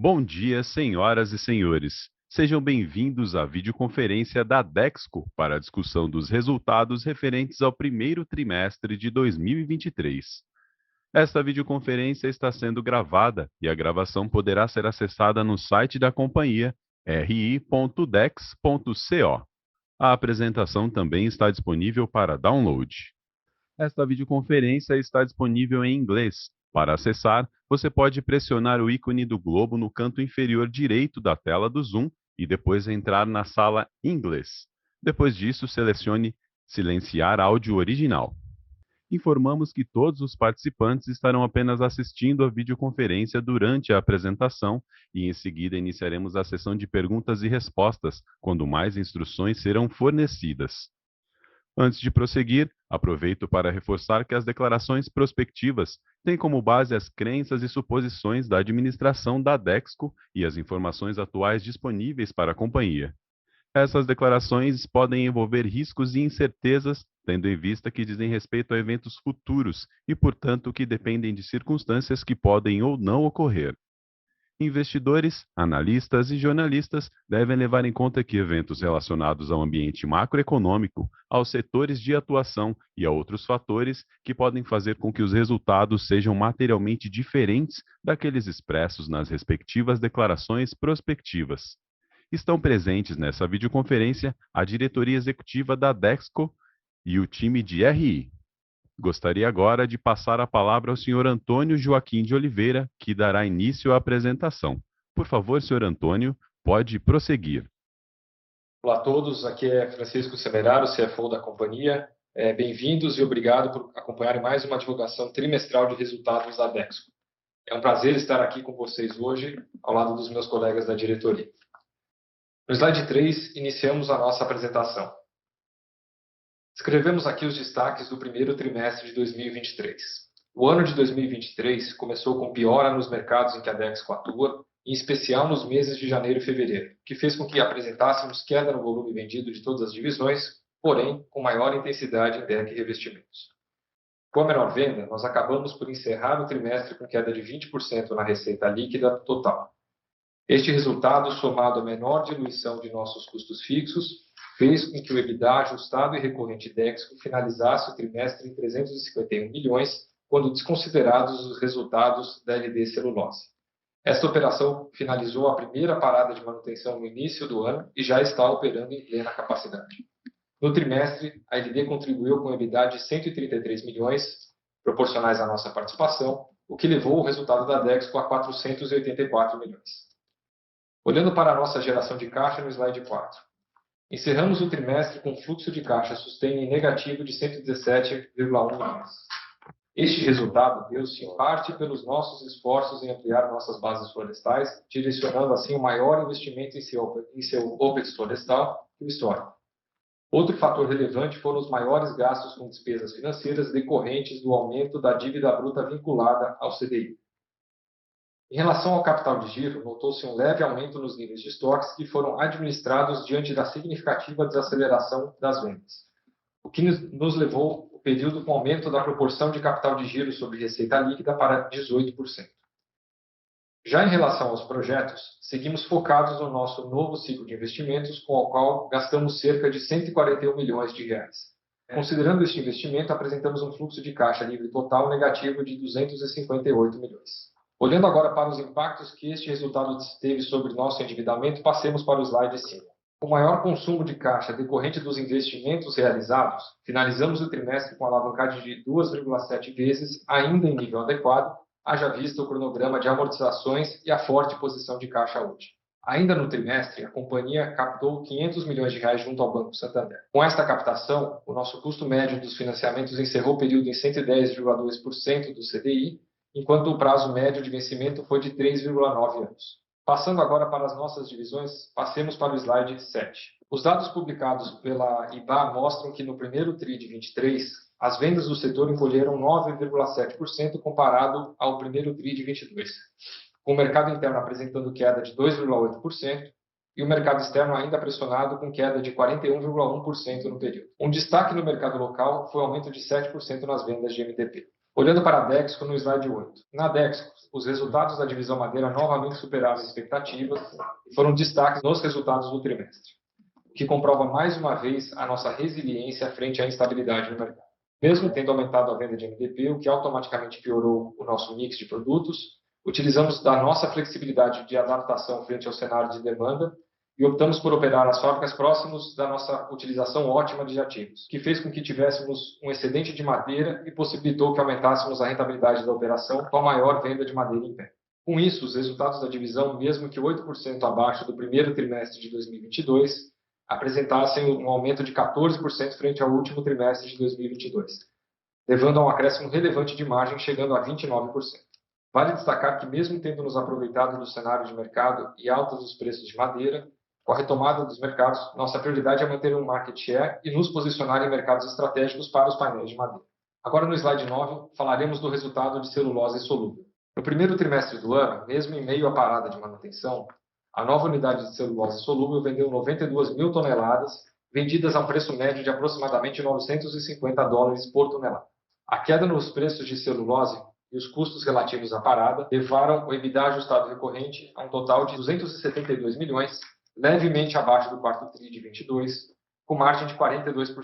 Bom dia, senhoras e senhores. Sejam bem-vindos à videoconferência da Dexco para a discussão dos resultados referentes ao primeiro trimestre de 2023. Esta videoconferência está sendo gravada e a gravação poderá ser acessada no site da companhia ri.dex.co. A apresentação também está disponível para download. Esta videoconferência está disponível em inglês. Para acessar, você pode pressionar o ícone do globo no canto inferior direito da tela do Zoom e depois entrar na sala Inglês. Depois disso, selecione Silenciar áudio original. Informamos que todos os participantes estarão apenas assistindo a videoconferência durante a apresentação e em seguida iniciaremos a sessão de perguntas e respostas, quando mais instruções serão fornecidas. Antes de prosseguir, aproveito para reforçar que as declarações prospectivas têm como base as crenças e suposições da administração da Dexco e as informações atuais disponíveis para a companhia. Essas declarações podem envolver riscos e incertezas, tendo em vista que dizem respeito a eventos futuros e, portanto, que dependem de circunstâncias que podem ou não ocorrer. Investidores, analistas e jornalistas devem levar em conta que eventos relacionados ao ambiente macroeconômico, aos setores de atuação e a outros fatores que podem fazer com que os resultados sejam materialmente diferentes daqueles expressos nas respectivas declarações prospectivas. Estão presentes nessa videoconferência a diretoria executiva da Dexco e o time de RI. Gostaria agora de passar a palavra ao senhor Antônio Joaquim de Oliveira, que dará início à apresentação. Por favor, senhor Antônio, pode prosseguir. Olá a todos, aqui é Francisco Semeraro, CFO da companhia. Bem-vindos e obrigado por acompanharem mais uma divulgação trimestral de resultados da Dexco. É um prazer estar aqui com vocês hoje, ao lado dos meus colegas da diretoria. No slide 3, iniciamos a nossa apresentação. Escrevemos aqui os destaques do primeiro trimestre de 2023. O ano de 2023 começou com piora nos mercados em que a Dexco atua, em especial nos meses de janeiro e fevereiro, que fez com que apresentássemos queda no volume vendido de todas as divisões, porém com maior intensidade em DEC e revestimentos. Com a menor venda, nós acabamos por encerrar o trimestre com queda de 20% na receita líquida total. Este resultado, somado à menor diluição de nossos custos fixos, fez com que o EBITDA ajustado e recorrente Dexco finalizasse o trimestre em 351 milhões, quando desconsiderados os resultados da LD Celulose. Esta operação finalizou a primeira parada de manutenção no início do ano e já está operando em plena capacidade. No trimestre, a LD contribuiu com EBITDA de 133 milhões, proporcionais à nossa participação, o que levou o resultado da Dexco a 484 milhões. Olhando para a nossa geração de caixa no slide 4. Encerramos o trimestre com fluxo de caixa sustento negativo de 117,1 milhões. Este resultado deu-se em parte pelos nossos esforços em ampliar nossas bases florestais, direcionando assim o maior investimento em seu OPEX florestal que o histórico. Outro fator relevante foram os maiores gastos com despesas financeiras decorrentes do aumento da dívida bruta vinculada ao CDI. Em relação ao capital de giro, notou-se um leve aumento nos níveis de estoques que foram administrados diante da significativa desaceleração das vendas, o que nos levou o período com aumento da proporção de capital de giro sobre receita líquida para 18%. Já em relação aos projetos, seguimos focados no nosso novo ciclo de investimentos, com o qual gastamos cerca de 141 milhões de reais. Considerando este investimento, apresentamos um fluxo de caixa livre total negativo de 258 milhões. Olhando agora para os impactos que este resultado teve sobre nosso endividamento, passemos para o slide 5. Com maior consumo de caixa decorrente dos investimentos realizados, finalizamos o trimestre com alavancagem de 2,7 vezes, ainda em nível adequado, haja vista o cronograma de amortizações e a forte posição de caixa hoje. Ainda no trimestre, a companhia captou 500 milhões de reais junto ao Banco Santander. Com esta captação, o nosso custo médio dos financiamentos encerrou o período em 110,2% do CDI, enquanto o prazo médio de vencimento foi de 3,9 anos. Passando agora para as nossas divisões, passemos para o slide 7. Os dados publicados pela IBA mostram que no primeiro TRI de 23, as vendas do setor encolheram 9,7% comparado ao primeiro TRI de 22, com o mercado interno apresentando queda de 2,8% e o mercado externo ainda pressionado com queda de 41,1% no período. Um destaque no mercado local foi o aumento de 7% nas vendas de MDP. Olhando para a Dexco no slide 8. Na Dexco, os resultados da divisão madeira novamente superaram as expectativas e foram destaques nos resultados do trimestre, o que comprova mais uma vez a nossa resiliência frente à instabilidade no mercado. Mesmo tendo aumentado a venda de MDP, o que automaticamente piorou o nosso mix de produtos, utilizamos da nossa flexibilidade de adaptação frente ao cenário de demanda e optamos por operar as fábricas próximos da nossa utilização ótima de ativos, que fez com que tivéssemos um excedente de madeira e possibilitou que aumentássemos a rentabilidade da operação com a maior venda de madeira em pé. Com isso, os resultados da divisão, mesmo que 8% abaixo do primeiro trimestre de 2022, apresentassem um aumento de 14% frente ao último trimestre de 2022, levando a um acréscimo relevante de margem, chegando a 29%. Vale destacar que, mesmo tendo nos aproveitado do cenário de mercado e altas dos preços de madeira, com a retomada dos mercados, nossa prioridade é manter um market share e nos posicionar em mercados estratégicos para os painéis de madeira. Agora, no slide 9, falaremos do resultado de celulose solúvel. No primeiro trimestre do ano, mesmo em meio à parada de manutenção, a nova unidade de celulose solúvel vendeu 92 mil toneladas, vendidas a um preço médio de aproximadamente $950 por tonelada. A queda nos preços de celulose e os custos relativos à parada levaram o EBITDA ajustado recorrente a um total de 272 milhões, levemente abaixo do quarto TRI de 22, com margem de 42%.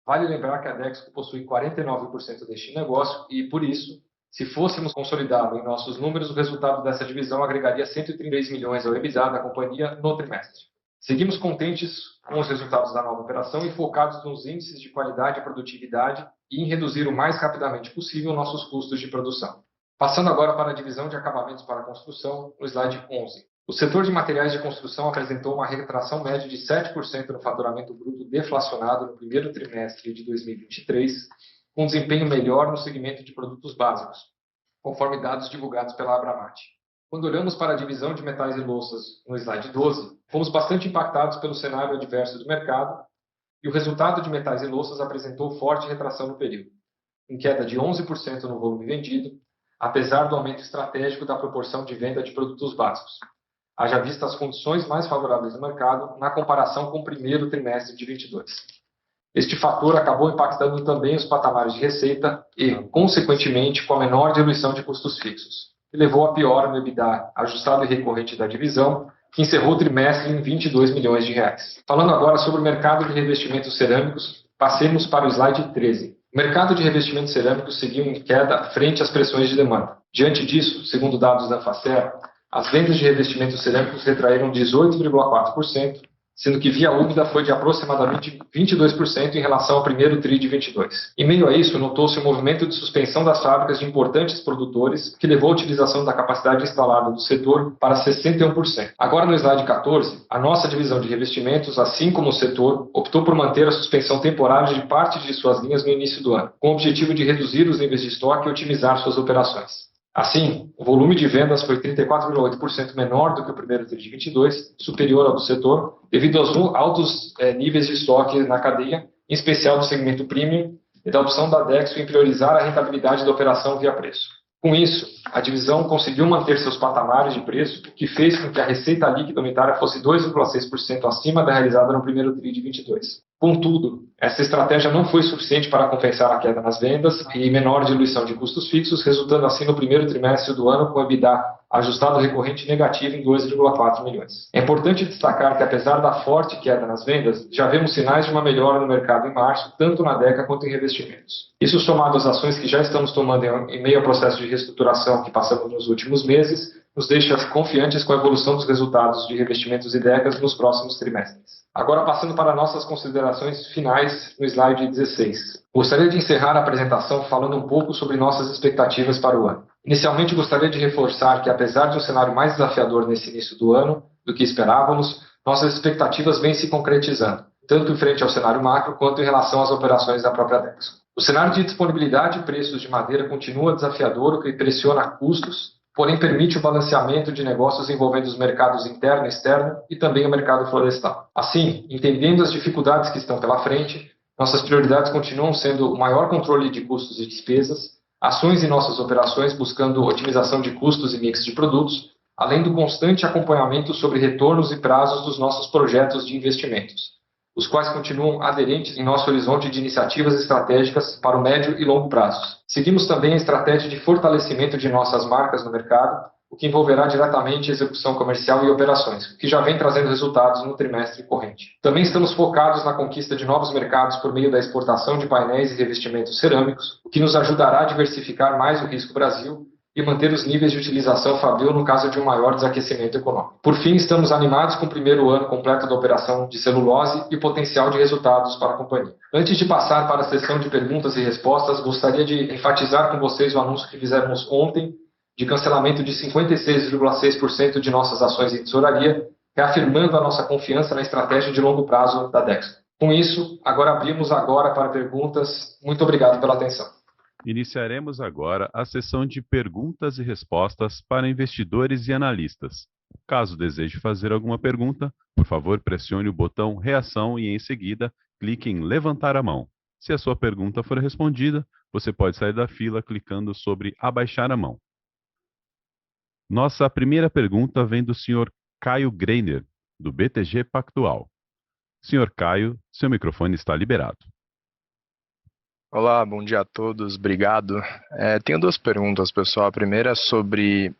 Vale lembrar que a Dexco possui 49% deste negócio e, por isso, se fôssemos consolidá-lo em nossos números, o resultado dessa divisão agregaria 133 milhões ao EBITDA da companhia no trimestre. Seguimos contentes com os resultados da nova operação e focados nos índices de qualidade e produtividade e em reduzir o mais rapidamente possível nossos custos de produção. Passando agora para a divisão de acabamentos para a construção, no slide 11. O setor de materiais de construção apresentou uma retração média de 7% no faturamento bruto deflacionado no primeiro trimestre de 2023, com desempenho melhor no segmento de produtos básicos, conforme dados divulgados pela Abramate. Quando olhamos para a divisão de metais e louças no slide 12, fomos bastante impactados pelo cenário adverso do mercado e o resultado de metais e louças apresentou forte retração no período, em queda de 11% no volume vendido, apesar do aumento estratégico da proporção de venda de produtos básicos, haja vista as condições mais favoráveis do mercado na comparação com o primeiro trimestre de 2022. Este fator acabou impactando também os patamares de receita e, consequentemente, com a menor diluição de custos fixos, que levou a piora no EBITDA ajustado e recorrente da divisão, que encerrou o trimestre em 22 milhões de reais. Falando agora sobre o mercado de revestimentos cerâmicos, passemos para o slide 13. O mercado de revestimentos cerâmicos seguiu em queda frente às pressões de demanda. Diante disso, segundo dados da Facer, as vendas de revestimentos cerâmicos retraíram 18,4%, sendo que via úmida foi de aproximadamente 22% em relação ao primeiro TRI de 22. Em meio a isso, notou-se um movimento de suspensão das fábricas de importantes produtores, que levou a utilização da capacidade instalada do setor para 61%. Agora, no slide 14, a nossa divisão de revestimentos, assim como o setor, optou por manter a suspensão temporária de parte de suas linhas no início do ano, com o objetivo de reduzir os níveis de estoque e otimizar suas operações. Assim, o volume de vendas foi 34,8% menor do que o primeiro TRI de 22, superior ao do setor, devido aos altos níveis de estoque na cadeia, em especial do segmento premium, e da opção da Dexco em priorizar a rentabilidade da operação via preço. Com isso, a divisão conseguiu manter seus patamares de preço, o que fez com que a receita líquida unitária fosse 2,6% acima da realizada no primeiro TRI de 22. Contudo, essa estratégia não foi suficiente para compensar a queda nas vendas e menor diluição de custos fixos, resultando assim no primeiro trimestre do ano com o EBITDA ajustado recorrente negativo em 2,4 milhões. É importante destacar que, apesar da forte queda nas vendas, já vemos sinais de uma melhora no mercado em março, tanto na Deca quanto em revestimentos. Isso, somado às ações que já estamos tomando em meio ao processo de reestruturação que passamos nos últimos meses, nos deixa confiantes com a evolução dos resultados de revestimentos e Decas nos próximos trimestres. Agora, passando para nossas considerações finais no slide 16. Gostaria de encerrar a apresentação falando um pouco sobre nossas expectativas para o ano. Inicialmente, gostaria de reforçar que, apesar de um cenário mais desafiador nesse início do ano do que esperávamos, nossas expectativas vêm se concretizando, tanto em frente ao cenário macro quanto em relação às operações da própria Dexco. O cenário de disponibilidade e preços de madeira continua desafiador, o que pressiona custos, porém permite o balanceamento de negócios envolvendo os mercados interno e externo e também o mercado florestal. Assim, entendendo as dificuldades que estão pela frente, nossas prioridades continuam sendo o maior controle de custos e despesas, ações em nossas operações buscando otimização de custos e mix de produtos, além do constante acompanhamento sobre retornos e prazos dos nossos projetos de investimentos, os quais continuam aderentes em nosso horizonte de iniciativas estratégicas para o médio e longo prazos. Seguimos também a estratégia de fortalecimento de nossas marcas no mercado, o que envolverá diretamente execução comercial e operações, o que já vem trazendo resultados no trimestre corrente. Também estamos focados na conquista de novos mercados por meio da exportação de painéis e revestimentos cerâmicos, o que nos ajudará a diversificar mais o risco Brasil e manter os níveis de utilização fabril no caso de um maior desaquecimento econômico. Por fim, estamos animados com o primeiro ano completo da operação de celulose e o potencial de resultados para a companhia. Antes de passar para a sessão de perguntas e respostas, gostaria de enfatizar com vocês o anúncio que fizemos ontem de cancelamento de 56,6% de nossas ações em tesouraria, reafirmando a nossa confiança na estratégia de longo prazo da Dexco. Com isso, abrimos para perguntas. Muito obrigado pela atenção. Iniciaremos agora a sessão de perguntas e respostas para investidores e analistas. Caso deseje fazer alguma pergunta, por favor, pressione o botão reação e, em seguida, clique em levantar a mão. Se a sua pergunta for respondida, você pode sair da fila clicando sobre abaixar a mão. Nossa primeira pergunta vem do Sr. Caio Greiner, do BTG Pactual. Sr. Caio, seu microfone está liberado. Olá, bom dia a todos, obrigado. Tenho duas perguntas, pessoal. A primeira é sobre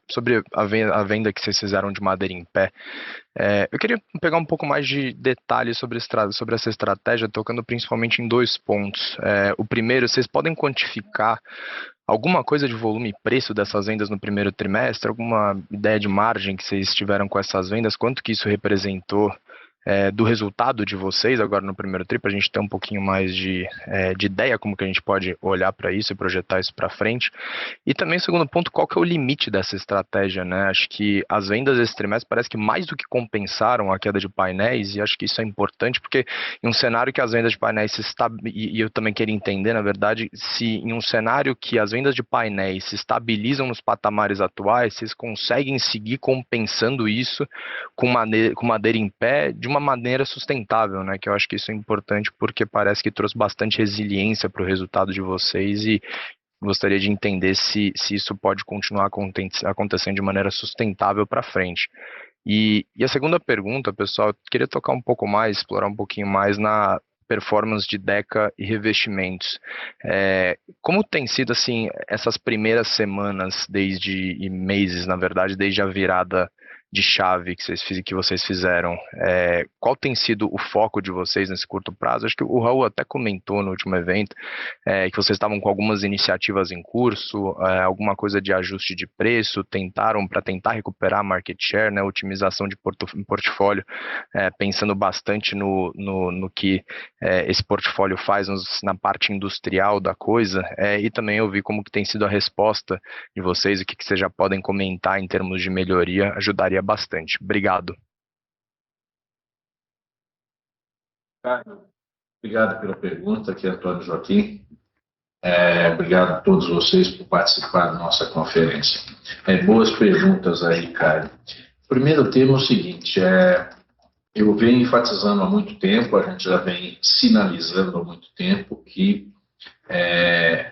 a venda que vocês fizeram de madeira em pé. Eu queria pegar um pouco mais de detalhes sobre essa estratégia, tocando principalmente em dois pontos. O primeiro, vocês podem quantificar alguma coisa de volume e preço dessas vendas no primeiro trimestre? Alguma ideia de margem que vocês tiveram com essas vendas? Quanto que isso representou do resultado de vocês agora no primeiro tri, para a gente ter um pouquinho mais de ideia como que a gente pode olhar para isso e projetar isso para frente. E também, segundo ponto, qual que é o limite dessa estratégia, né? Acho que as vendas desse trimestre parece que mais do que compensaram a queda de painéis, e acho que isso é importante, porque em um cenário que as vendas de painéis e eu também queria entender, na verdade, se em um cenário que as vendas de painéis se estabilizam nos patamares atuais, vocês conseguem seguir compensando isso com madeira em pé de uma maneira sustentável, né? Que eu acho que isso é importante porque parece que trouxe bastante resiliência para o resultado de vocês e gostaria de entender se isso pode continuar acontecendo de maneira sustentável para frente. E a segunda pergunta, pessoal, eu queria tocar um pouco mais, explorar um pouquinho mais na performance de Deca e revestimentos. Como tem sido assim essas primeiras semanas e meses, na verdade, desde a virada de chave que vocês fizeram? Qual tem sido o foco de vocês nesse curto prazo? Acho que o Raul até comentou no último evento que vocês estavam com algumas iniciativas em curso, alguma coisa de ajuste de preço, para tentar recuperar market share, né, otimização de portfólio, pensando bastante no que esse portfólio faz na parte industrial da coisa, e também eu vi como que tem sido a resposta de vocês, o que vocês já podem comentar em termos de melhoria, ajudaria bastante. Obrigado. Obrigado pela pergunta, aqui é Antônio Joaquim. Obrigado a todos vocês por participar da nossa conferência. Boas perguntas aí, Caio. Primeiro tema é o seguinte, eu venho enfatizando há muito tempo, a gente já vem sinalizando há muito tempo que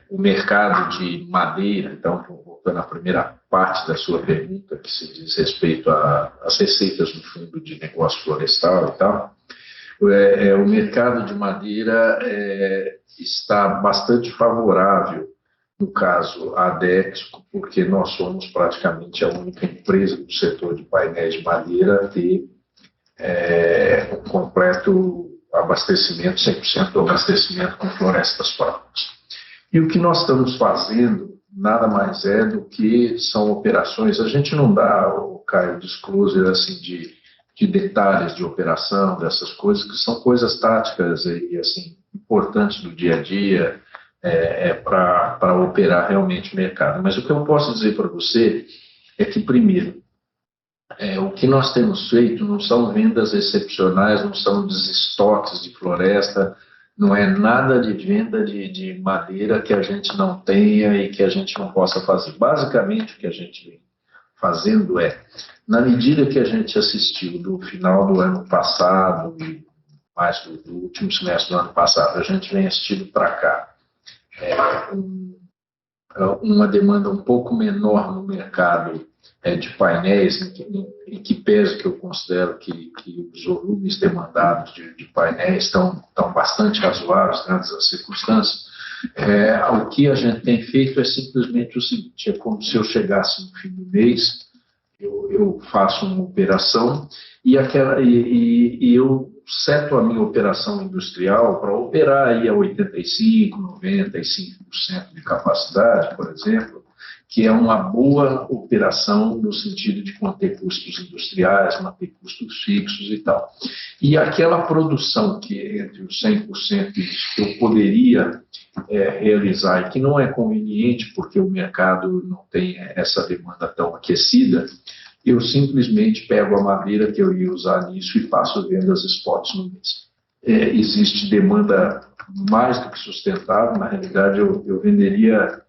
o mercado de madeira, então, voltando à primeira parte da sua pergunta, que se diz respeito às receitas do Fundo de Negócio Florestal e tal, o mercado de madeira está bastante favorável, no caso, à Dexco, porque nós somos praticamente a única empresa do setor de painéis de madeira a ter um completo abastecimento, 100% do abastecimento com florestas próprias. E o que nós estamos fazendo nada mais é do que são operações, a gente não dá, Caio, disclosure assim, de detalhes de operação, dessas coisas, que são coisas táticas e assim, importantes do dia a dia para operar realmente o mercado. Mas o que eu posso dizer para você é que, primeiro, o que nós temos feito não são vendas excepcionais, não são desestoques de floresta, não é nada de venda de madeira que a gente não tenha e que a gente não possa fazer. Basicamente, o que a gente vem fazendo na medida que a gente assistiu do final do ano passado e mais do último semestre do ano passado, a gente vem assistindo para cá uma demanda um pouco menor no mercado de painéis, em que pese que eu considero que os volumes demandados de painéis estão bastante razoáveis, dadas as circunstâncias, o que a gente tem feito é simplesmente o seguinte: é como se eu chegasse no fim do mês, eu faço uma operação e eu seto a minha operação industrial para operar aí a 85%, 95% de capacidade, por exemplo, que é uma boa operação no sentido de manter custos industriais, manter custos fixos e tal. E aquela produção que é entre os 100% que eu poderia realizar e que não é conveniente porque o mercado não tem essa demanda tão aquecida, eu simplesmente pego a madeira que eu ia usar nisso e faço vendas spots no mês. Existe demanda mais do que sustentável. Na realidade, eu venderia,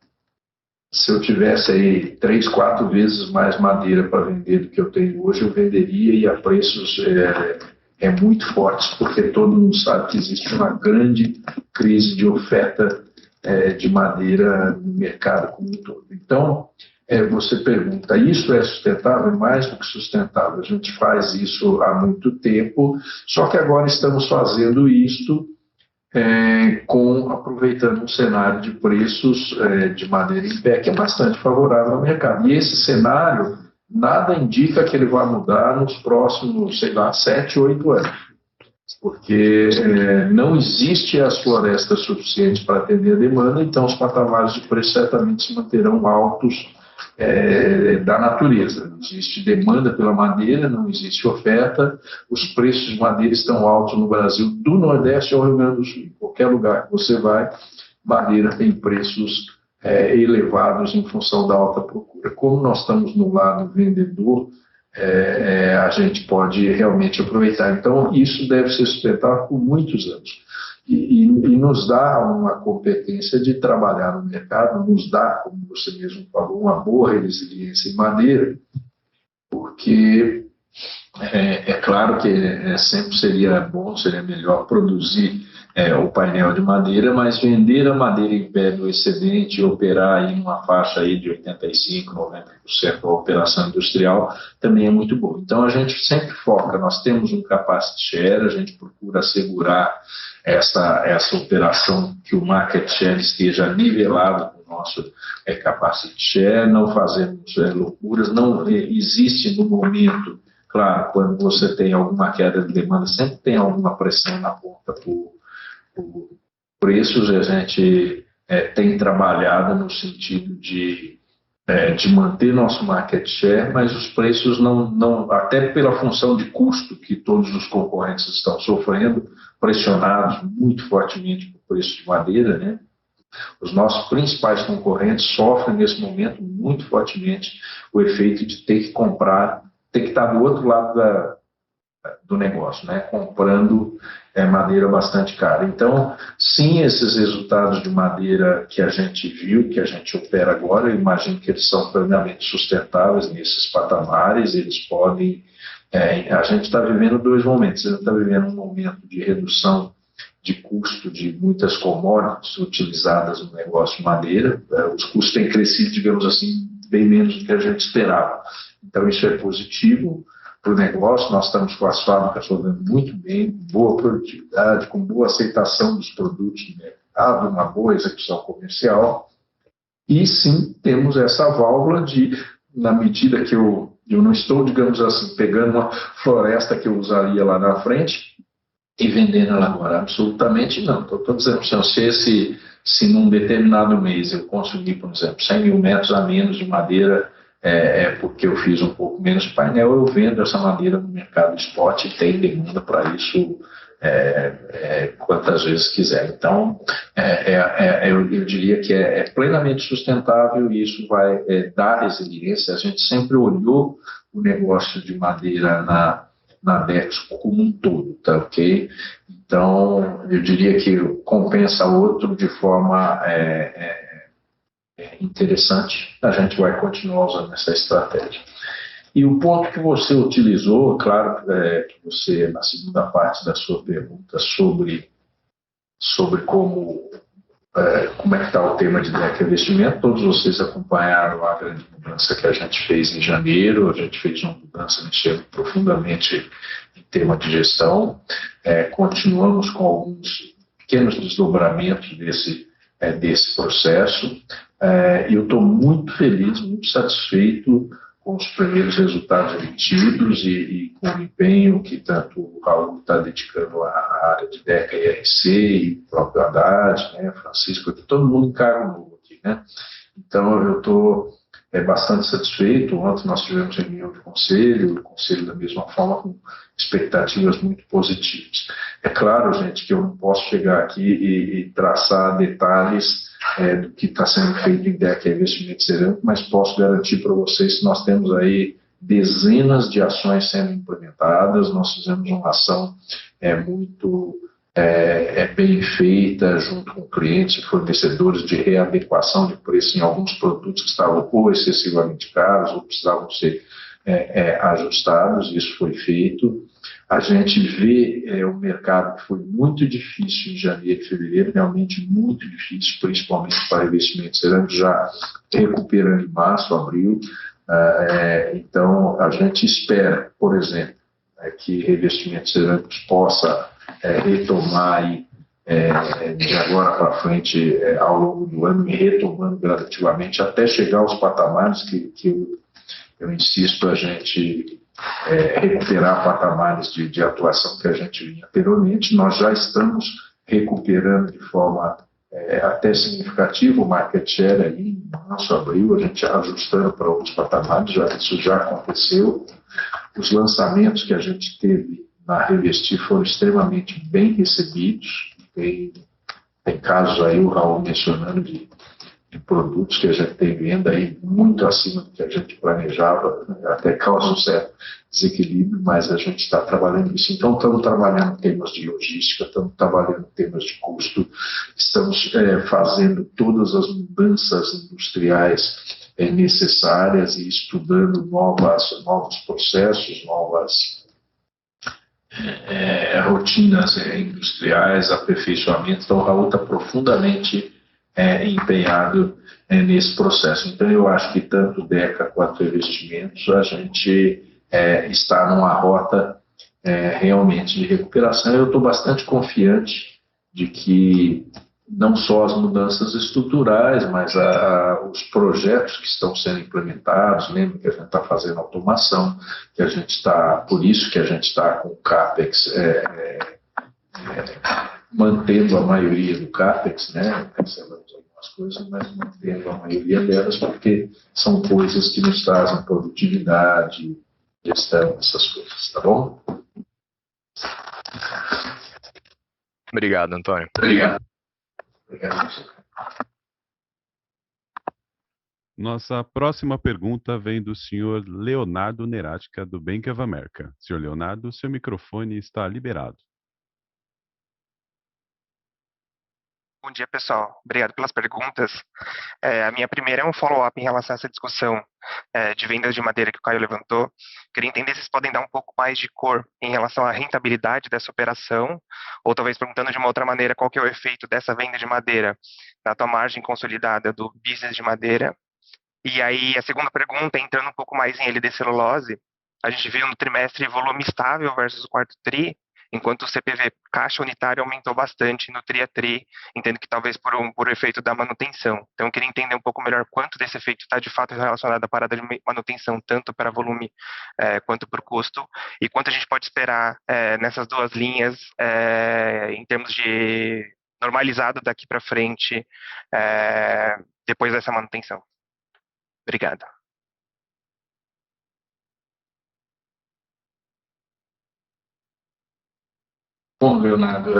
se eu tivesse aí 3, 4 vezes mais madeira para vender do que eu tenho hoje, eu venderia e a preços muito fortes, porque todo mundo sabe que existe uma grande crise de oferta de madeira no mercado como um todo. Então, você pergunta, isso é sustentável? Mais do que sustentável. A gente faz isso há muito tempo, só que agora estamos fazendo isto aproveitando um cenário de preços de madeira em pé que é bastante favorável ao mercado. E esse cenário, nada indica que ele vai mudar nos próximos, 7, 8 anos. Porque não existe as florestas suficientes para atender a demanda, então os patamares de preço certamente se manterão altos da natureza. Não existe demanda pela madeira, não existe oferta, os preços de madeira estão altos no Brasil, do Nordeste ao Rio Grande do Sul. Em qualquer lugar que você vai, madeira tem preços elevados em função da alta procura. Como nós estamos no lado vendedor, a gente pode realmente aproveitar. Então, isso deve ser sustentável por muitos anos. E nos dá uma competência de trabalhar no mercado, nos dá, como você mesmo falou, uma boa resiliência em madeira, porque é claro que sempre seria bom, seria melhor produzir o painel de madeira, mas vender a madeira em pé do excedente e operar em uma faixa aí de 85%, 90% da operação industrial também é muito bom. Então a gente sempre foca, nós temos um capacity share, a gente procura assegurar essa operação que o market share esteja nivelado com o nosso capacity share, não fazemos loucuras, não existe no momento, claro, quando você tem alguma queda de demanda, sempre tem alguma pressão na ponta por preços, a gente tem trabalhado no sentido de manter nosso market share, mas os preços não, até pela função de custo que todos os concorrentes estão sofrendo, pressionados muito fortemente por preço de madeira, né? Os nossos principais concorrentes sofrem nesse momento muito fortemente o efeito de ter que comprar, ter que estar do outro lado do negócio, né? Comprando madeira bastante cara. Então, sim, esses resultados de madeira que a gente viu, que a gente opera agora, eu imagino que eles são plenamente sustentáveis nesses patamares, eles podem... a gente está vivendo 2 momentos. A gente está vivendo um momento de redução de custo de muitas commodities utilizadas no negócio de madeira. Os custos têm crescido, digamos assim, bem menos do que a gente esperava. Então, isso é positivo para o negócio. Nós estamos com as fábricas rodando muito bem, boa produtividade, com boa aceitação dos produtos no mercado, uma boa execução comercial. E sim, temos essa válvula de, na medida que eu não estou, digamos assim, pegando uma floresta que eu usaria lá na frente e vendendo ela agora. Absolutamente não. Estou dizendo para você, se num determinado mês eu consumir, por exemplo, 100 mil metros a menos de madeira, porque eu fiz um pouco menos de painel, eu vendo essa madeira no mercado spot e tem demanda para isso quantas vezes quiser. Então, eu diria que é plenamente sustentável e isso vai dar resiliência. A gente sempre olhou o negócio de madeira na Dexco como um todo, tá ok? Então, eu diria que compensa outro de forma interessante. A gente vai continuar usando essa estratégia. E o ponto que você utilizou, claro, que você, na segunda parte da sua pergunta, sobre como como é que está o tema de DEC investimento. Todos vocês acompanharam a grande mudança que a gente fez em janeiro. A gente fez uma mudança mexendo profundamente em tema de gestão. Continuamos com alguns pequenos desdobramentos desse processo. E eu estou muito feliz, muito satisfeito com os primeiros resultados obtidos e com o empenho que tanto o Raul está dedicando à área de DECA e RC, e o próprio Haddad, né, Francisco, todo mundo em cargo novo aqui, né? Então, eu estou bastante satisfeito. Ontem nós tivemos reunião de conselho, o conselho da mesma forma, com expectativas muito positivas. É claro, gente, que eu não posso chegar aqui e traçar detalhes do que está sendo feito em DECA e investimento cerâmico, mas posso garantir para vocês que nós temos aí dezenas de ações sendo implementadas. Nós fizemos uma ação muito bem feita junto com clientes e fornecedores de readequação de preço em alguns produtos que estavam ou excessivamente caros ou precisavam ser ajustados. Isso foi feito. A gente vê o mercado que foi muito difícil em janeiro e fevereiro, realmente muito difícil, principalmente para investimentos cerâmicos, já recuperando em março, abril. Então, a gente espera, por exemplo, que revestimentos cerâmicos possa retomar aí, de agora para frente, ao longo do ano, e retomando gradativamente até chegar aos patamares que eu insisto a gente recuperar patamares de atuação que a gente vinha anteriormente. Nós já estamos recuperando de forma até significativa o market share aí em março, abril, a gente ajustando para outros patamares, isso já aconteceu. Os lançamentos que a gente teve na Revestir foram extremamente bem recebidos. Tem casos aí, o Raul mencionando, de produtos que a gente tem venda aí muito acima do que a gente planejava, até causa um certo desequilíbrio, mas a gente está trabalhando isso. Então, estamos trabalhando em temas de logística, estamos trabalhando em temas de custo, estamos fazendo todas as mudanças industriais necessárias e estudando novos processos, novas rotinas industriais, aperfeiçoamento. Então, o Raul está profundamente empenhado nesse processo. Então, eu acho que tanto DECA quanto investimentos, a gente está numa rota realmente de recuperação. Eu estou bastante confiante de que não só as mudanças estruturais, mas os projetos que estão sendo implementados. Lembra que a gente está fazendo automação, que a gente está, por isso que a gente está com o CAPEX mantendo a maioria do CAPEX, né? Cancelamos algumas coisas, mas mantendo a maioria delas, porque são coisas que nos trazem produtividade, gestão, essas coisas, tá bom? Obrigado, Antônio. Obrigado. Nossa próxima pergunta vem do senhor Leonardo Neratica, do Bank of America. Senhor Leonardo, seu microfone está liberado. Bom dia, pessoal. Obrigado pelas perguntas. A minha primeira é um follow-up em relação a essa discussão de vendas de madeira que o Caio levantou. Queria entender se vocês podem dar um pouco mais de cor em relação à rentabilidade dessa operação, ou talvez perguntando de uma outra maneira, qual que é o efeito dessa venda de madeira na tua margem consolidada do business de madeira. E aí, a segunda pergunta, entrando um pouco mais em LD celulose, a gente viu no trimestre volume estável versus o quarto tri, enquanto o CPV caixa unitário aumentou bastante no tri a tri, entendo que talvez por efeito da manutenção. Então, eu queria entender um pouco melhor quanto desse efeito está de fato relacionado à parada de manutenção, tanto para volume quanto para o custo, e quanto a gente pode esperar nessas duas linhas em termos de normalizado daqui para frente, depois dessa manutenção. Obrigado. Bom, Leonardo,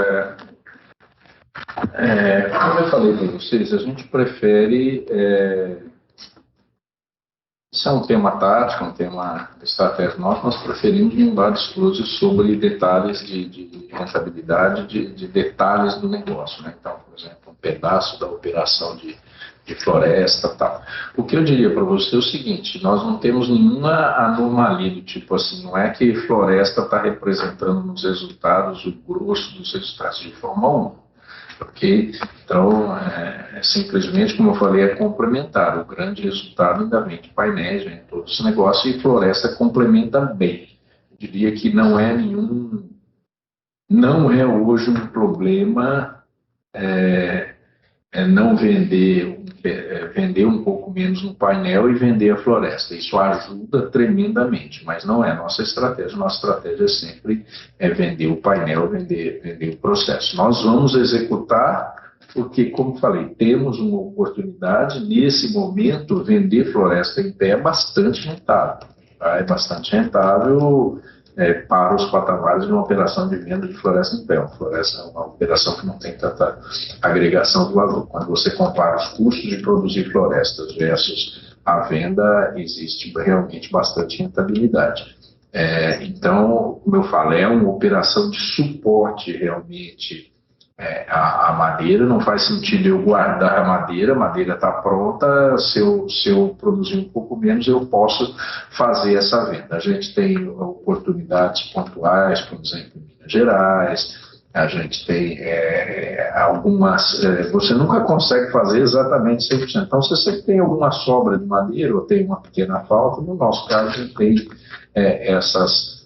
como eu falei para vocês, a gente prefere. Isso é um tema tático, um tema estratégico nosso, nós preferimos não dar disclosure sobre detalhes de rentabilidade, de detalhes do negócio, né? Então, por exemplo, um pedaço da operação de floresta e tal. O que eu diria para você é o seguinte: nós não temos nenhuma anomalia do tipo assim, não é que floresta está representando nos resultados o grosso dos resultados de forma 1. ok? Então, simplesmente, como eu falei, é complementar. O grande resultado ainda vem de painéis, vem de todo esse negócio, e floresta complementa bem. Eu diria que não é hoje um problema não vender um pouco menos no painel e vender a floresta. Isso ajuda tremendamente, mas não é a nossa estratégia. Nossa estratégia é sempre vender o painel, vender o processo. Nós vamos executar porque, como falei, temos uma oportunidade. Nesse momento, vender floresta em pé é bastante rentável. Tá? É bastante rentável para os patamares de uma operação de venda de floresta em pé. Floresta é uma operação que não tem tanta agregação de valor. Quando você compara os custos de produzir florestas versus a venda, existe realmente bastante rentabilidade. Então, como eu falo, é uma operação de suporte realmente a madeira. Não faz sentido eu guardar a madeira está pronta, se eu produzir um pouco menos, eu posso fazer essa venda. A gente tem oportunidades pontuais, por exemplo, em Minas Gerais, a gente tem algumas... você nunca consegue fazer exatamente 100%. Então, se você tem alguma sobra de madeira ou tem uma pequena falta, no nosso caso, a gente tem essas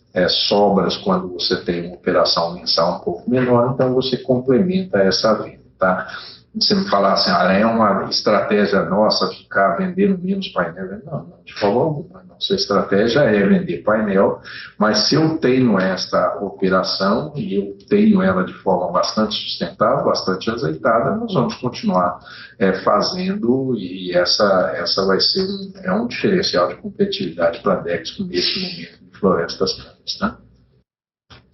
sobras quando você tem uma operação mensal um pouco menor, então você complementa essa venda, tá? Você me falar assim, é uma estratégia nossa ficar vendendo menos painel? Não, de forma alguma. Nossa estratégia é vender painel, mas se eu tenho esta operação e eu tenho ela de forma bastante sustentável, bastante azeitada, nós vamos continuar fazendo, e essa vai ser um diferencial de competitividade para a Dexco nesse momento de florestas planas, tá?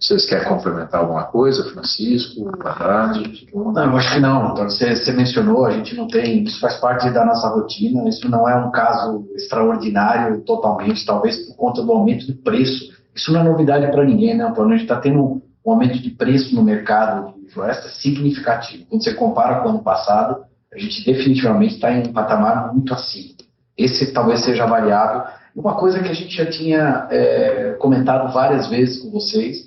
Vocês querem complementar alguma coisa, Francisco, Haddad? Não, eu acho que não. Então, você mencionou, a gente não tem, isso faz parte da nossa rotina, isso não é um caso extraordinário totalmente, talvez por conta do aumento de preço. Isso não é novidade para ninguém, né, Antônio? A gente está tendo um aumento de preço no mercado de floresta significativo. Quando você compara com o ano passado, a gente definitivamente está em um patamar muito acima. Esse talvez seja variável. Uma coisa que a gente já tinha comentado várias vezes com vocês,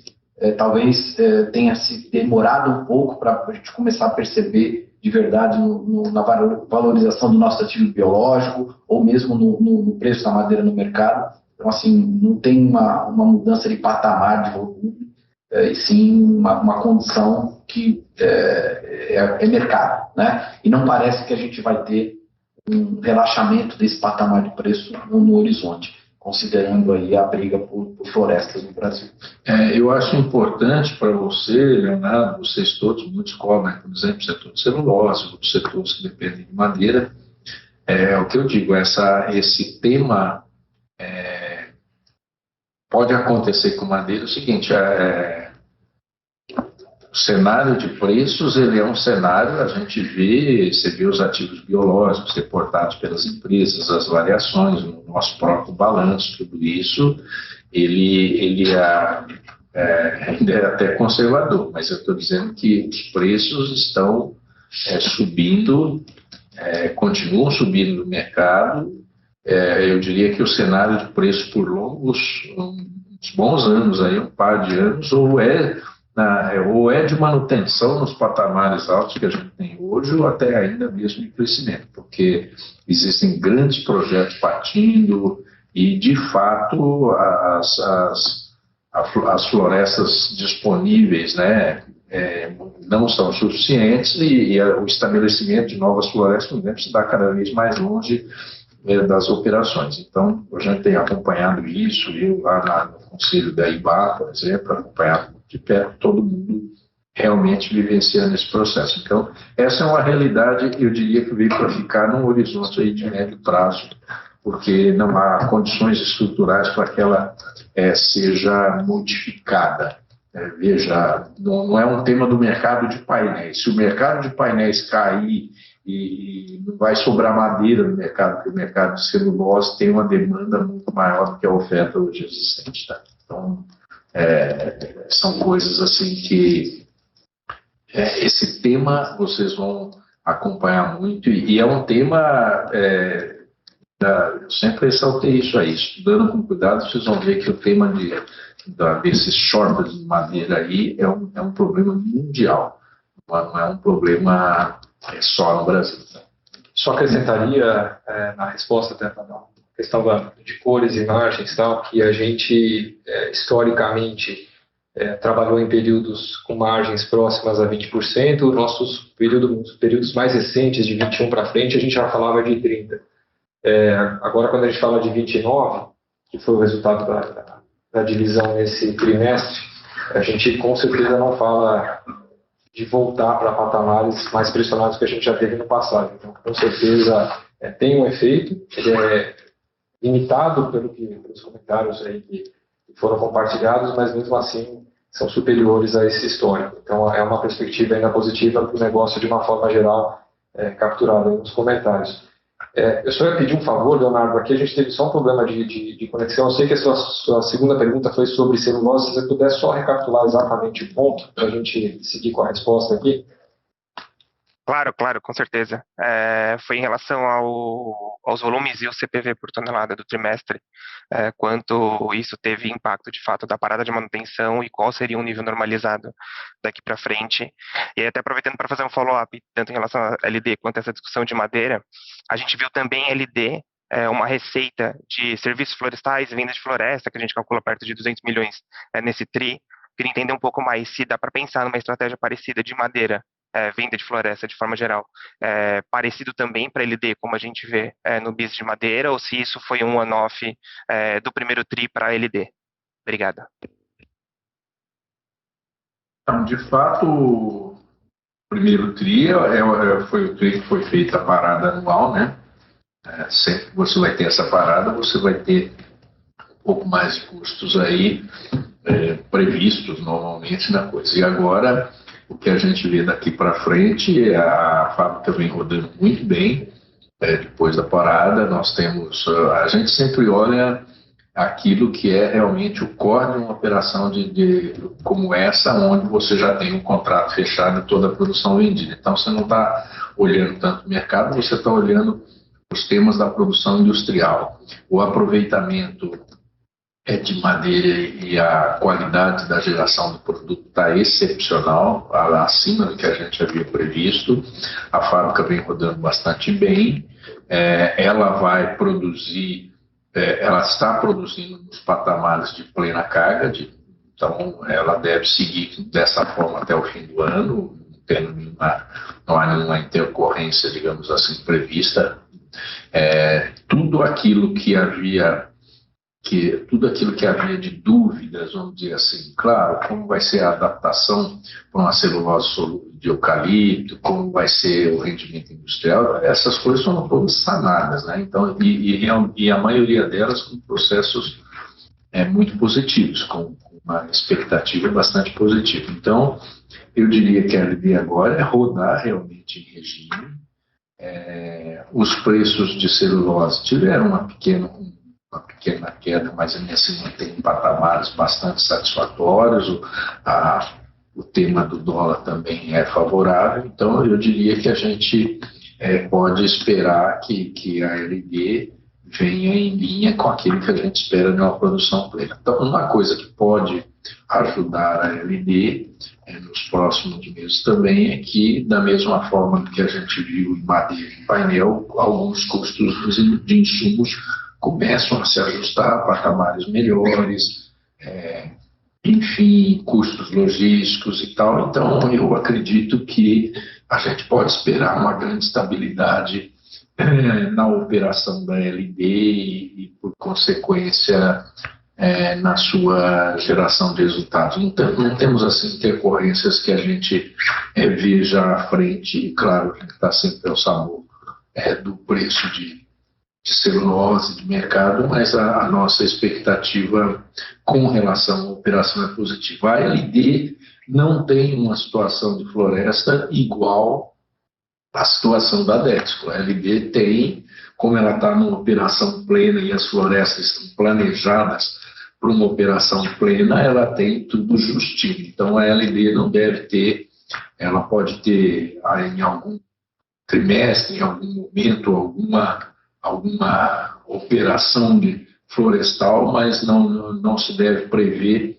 talvez tenha se demorado um pouco para a gente começar a perceber de verdade na valorização do nosso ativo biológico ou mesmo no preço da madeira no mercado. Então, assim, não tem uma mudança de patamar de volume, e sim uma condição que é mercado, né? E não parece que a gente vai ter um relaxamento desse patamar de preço no horizonte, considerando aí a briga por florestas no Brasil. Eu acho importante para você, Leonardo, vocês todos, muitos cobrem, por exemplo, o setor de celulose, outros setores que dependem de madeira. O que eu digo, esse tema pode acontecer com madeira. É o seguinte, o cenário de preços, ele é um cenário, você vê os ativos biológicos reportados pelas empresas, as variações, no nosso próprio balanço, tudo isso, ele ainda é até conservador, mas eu estou dizendo que os preços estão subindo, continuam subindo no mercado. Eu diria que o cenário de preço por uns bons anos, aí, um par de anos, ou é de manutenção nos patamares altos que a gente tem hoje, ou até ainda mesmo de crescimento, porque existem grandes projetos partindo e, de fato, as florestas disponíveis, né, não são suficientes, e o estabelecimento de novas florestas, por exemplo, está cada vez mais longe das operações. Então, a gente tem acompanhado isso, eu lá no Conselho da IBA, por exemplo, acompanhado de perto, todo mundo realmente vivenciando esse processo. Então, essa é uma realidade, eu diria, que veio para ficar num horizonte aí de médio prazo, porque não há condições estruturais para que ela seja modificada. Veja, não é um tema do mercado de painéis. Se o mercado de painéis cair e não vai sobrar madeira no mercado, porque o mercado de celulose tem uma demanda muito maior do que a oferta hoje existente. Tá? Então, são coisas assim que esse tema vocês vão acompanhar muito, e é um tema, eu sempre ressaltei isso aí, estudando com cuidado, vocês vão ver que o tema desses shortages de madeira aí é um problema mundial. não é um problema só no Brasil. Só acrescentaria na resposta até para a questão de cores e margens, tal, que a gente historicamente trabalhou em períodos com margens próximas a 20%, nossos períodos mais recentes, de 21 para frente, a gente já falava de 30%. Agora, quando a gente fala de 29%, que foi o resultado da divisão nesse trimestre, a gente com certeza não fala de voltar para patamares mais pressionados que a gente já teve no passado. Então, com certeza, tem um efeito, ele é limitado pelos comentários aí que foram compartilhados, mas mesmo assim são superiores a esse histórico. Então, é uma perspectiva ainda positiva para o negócio de uma forma geral, capturada aí nos comentários. Eu só ia pedir um favor, Leonardo, aqui a gente teve só um problema de conexão. Eu sei que a sua segunda pergunta foi sobre celulose, se você puder só recapitular exatamente o ponto, para a gente seguir com a resposta aqui. Claro, com certeza. Foi em relação aos volumes e o CPV por tonelada do trimestre, quanto isso teve impacto de fato da parada de manutenção e qual seria um nível normalizado daqui para frente. E até aproveitando para fazer um follow-up, tanto em relação a LD quanto a essa discussão de madeira, a gente viu também LD, uma receita de serviços florestais, venda de floresta, que a gente calcula perto de 200 milhões nesse TRI. Queria entender um pouco mais se dá para pensar numa estratégia parecida de madeira, venda de floresta de forma geral, parecido também para LD, como a gente vê no BIS de madeira, ou se isso foi um one-off do primeiro TRI para LD. Obrigado. Então, de fato, o primeiro TRI foi o TRI que foi feita a parada anual, né? Sempre que você vai ter essa parada, você vai ter um pouco mais de custos aí previstos normalmente na coisa. E agora, o que a gente vê daqui para frente, a fábrica vem rodando muito bem depois da parada. A gente sempre olha aquilo que é realmente o core de uma operação como essa, onde você já tem um contrato fechado e toda a produção vendida. Então, você não está olhando tanto o mercado, você está olhando os temas da produção industrial. O aproveitamento de madeira e a qualidade da geração do produto está excepcional, acima do que a gente havia previsto. A fábrica vem rodando bastante bem. Ela vai produzir, ela está produzindo nos patamares de plena carga, então ela deve seguir dessa forma até o fim do ano, não há nenhuma intercorrência, digamos assim, prevista. Tudo aquilo que havia de dúvidas, vamos dizer assim, claro, como vai ser a adaptação para uma celulose de eucalipto, como vai ser o rendimento industrial, essas coisas foram todas sanadas, né? Então, e a maioria delas com processos muito positivos, com uma expectativa bastante positiva. Então, eu diria que a LD agora é rodar realmente em regime. Os preços de celulose tiveram uma pequena queda, mas ainda assim mantém em patamares bastante satisfatórios. O tema do dólar também é favorável, então eu diria que a gente pode esperar que a LD venha em linha com aquilo que a gente espera de uma produção plena. Então, uma coisa que pode ajudar a LD nos próximos meses também é que, da mesma forma que a gente viu em madeira e painel, alguns custos de insumos começam a se ajustar a patamares melhores, enfim, custos logísticos e tal. Então, eu acredito que a gente pode esperar uma grande estabilidade na operação da LD e por consequência, na sua geração de resultados. Não temos assim intercorrências que a gente veja à frente, e claro que está sempre ao sabor do preço de celulose de mercado, mas a nossa expectativa com relação à operação é positiva. A LD não tem uma situação de floresta igual à situação da Dexco. A LD tem, como ela está numa operação plena e as florestas estão planejadas para uma operação plena, ela tem tudo justinho. Então a LD não deve ter, ela pode ter em algum trimestre, em algum momento, alguma operação florestal, mas não se deve prever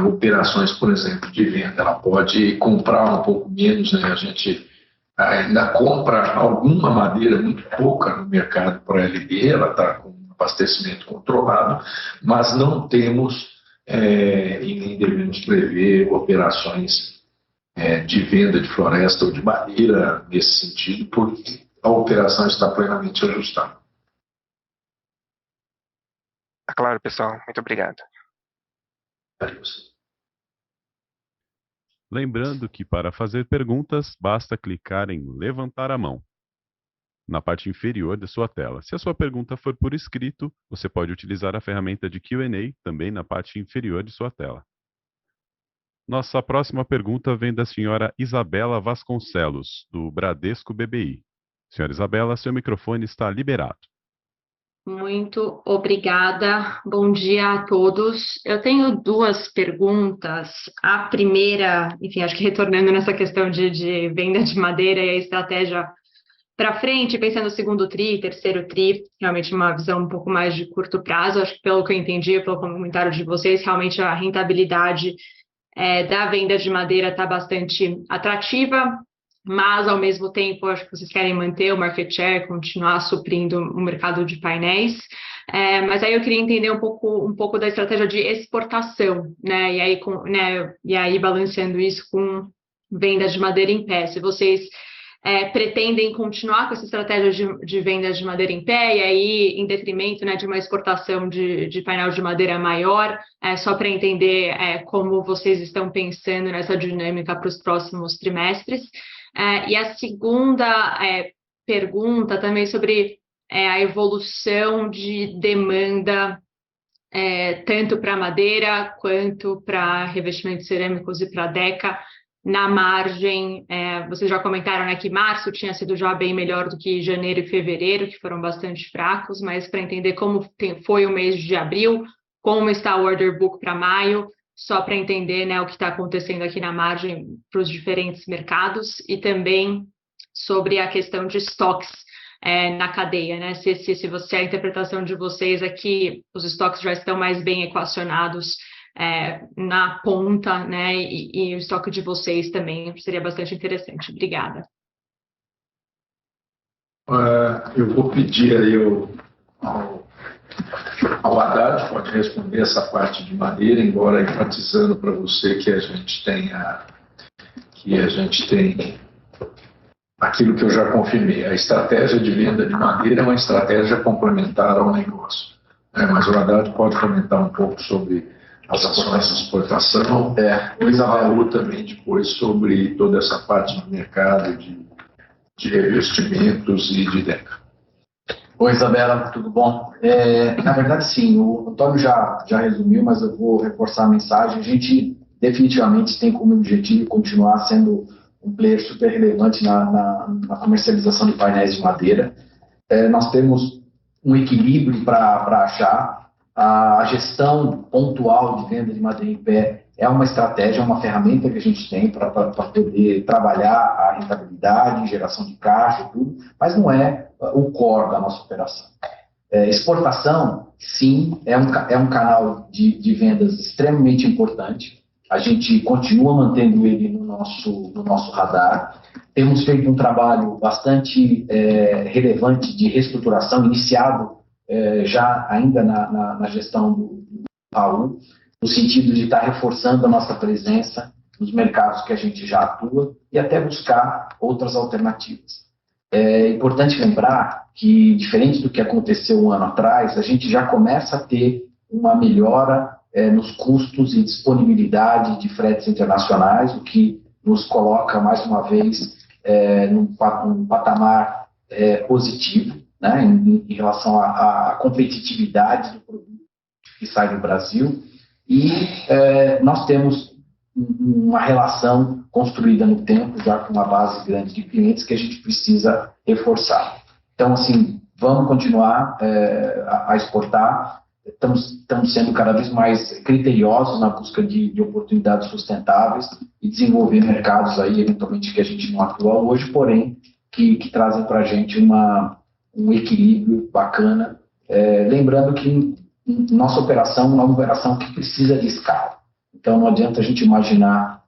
operações, por exemplo, de venda. Ela pode comprar um pouco menos, né? A gente ainda compra alguma madeira, muito pouca no mercado para LD, ela está com abastecimento controlado, mas não temos e nem devemos prever operações de venda de floresta ou de madeira nesse sentido, porque a operação está plenamente ajustada. Tá claro, pessoal. Muito obrigado. Lembrando que para fazer perguntas, basta clicar em levantar a mão na parte inferior da sua tela. Se a sua pergunta for por escrito, você pode utilizar a ferramenta de Q&A também na parte inferior de sua tela. Nossa próxima pergunta vem da senhora Isabela Vasconcelos, do Bradesco BBI. Senhora Isabela, seu microfone está liberado. Muito obrigada. Bom dia a todos. Eu tenho duas perguntas. A primeira, enfim, acho que retornando nessa questão de venda de madeira e a estratégia para frente, pensando no segundo TRI, terceiro TRI, realmente uma visão um pouco mais de curto prazo. Acho que pelo que eu entendi, pelo comentário de vocês, realmente a rentabilidade da venda de madeira está bastante atrativa, mas ao mesmo tempo acho que vocês querem manter o market share, continuar suprindo o mercado de painéis. Mas aí eu queria entender um pouco da estratégia de exportação, né? E aí balanceando isso com vendas de madeira em pé. Se vocês pretendem continuar com essa estratégia de vendas de madeira em pé, e aí em detrimento, né, de uma exportação de painel de madeira maior, só para entender como vocês estão pensando nessa dinâmica para os próximos trimestres. E a segunda pergunta também sobre a evolução de demanda, tanto para madeira quanto para revestimentos cerâmicos e para Deca, na margem. Vocês já comentaram, né, que março tinha sido já bem melhor do que janeiro e fevereiro, que foram bastante fracos, mas para entender como foi o mês de abril, como está o order book para maio, só para entender, né, o que está acontecendo aqui na margem para os diferentes mercados, e também sobre a questão de estoques na cadeia, né? Se a interpretação de vocês é que os estoques já estão mais bem equacionados na ponta, né? E o estoque de vocês também seria bastante interessante. Obrigada. Eu vou pedir aí ao Haddad, pode responder essa parte de madeira, embora enfatizando para você que a gente tem aquilo que eu já confirmei. A estratégia de venda de madeira é uma estratégia complementar ao negócio. Mas o Haddad pode comentar um pouco sobre as ações de exportação. Luiz Avaú também depois sobre toda essa parte do mercado de revestimentos e de Deca. Oi, Isabela, tudo bom? Na verdade, sim, o Antônio já resumiu, mas eu vou reforçar a mensagem. A gente definitivamente tem como objetivo continuar sendo um player super relevante na comercialização de painéis de madeira. Nós temos um equilíbrio para achar. A gestão pontual de venda de madeira em pé é uma estratégia, é uma ferramenta que a gente tem para poder trabalhar a rentabilidade, geração de caixa e tudo, mas não é o core da nossa operação. Exportação, sim, é um canal de vendas extremamente importante. A gente continua mantendo ele no nosso radar. Temos feito um trabalho bastante relevante de reestruturação, iniciado já ainda na gestão do Raul, no sentido de estar reforçando a nossa presença nos mercados que a gente já atua e até buscar outras alternativas. É importante lembrar que, diferente do que aconteceu um ano atrás, a gente já começa a ter uma melhora nos custos e disponibilidade de fretes internacionais, o que nos coloca, mais uma vez, num patamar positivo, né, em relação à competitividade do produto que sai do Brasil. E nós temos uma relação construída no tempo, já com uma base grande de clientes que a gente precisa reforçar. Então, assim, vamos continuar a exportar. Estamos sendo cada vez mais criteriosos na busca de oportunidades sustentáveis e desenvolver mercados aí, eventualmente, que a gente não atua hoje, porém, que trazem para a gente um equilíbrio bacana. Lembrando que nossa operação é uma operação que precisa de escala. Então não adianta a gente imaginar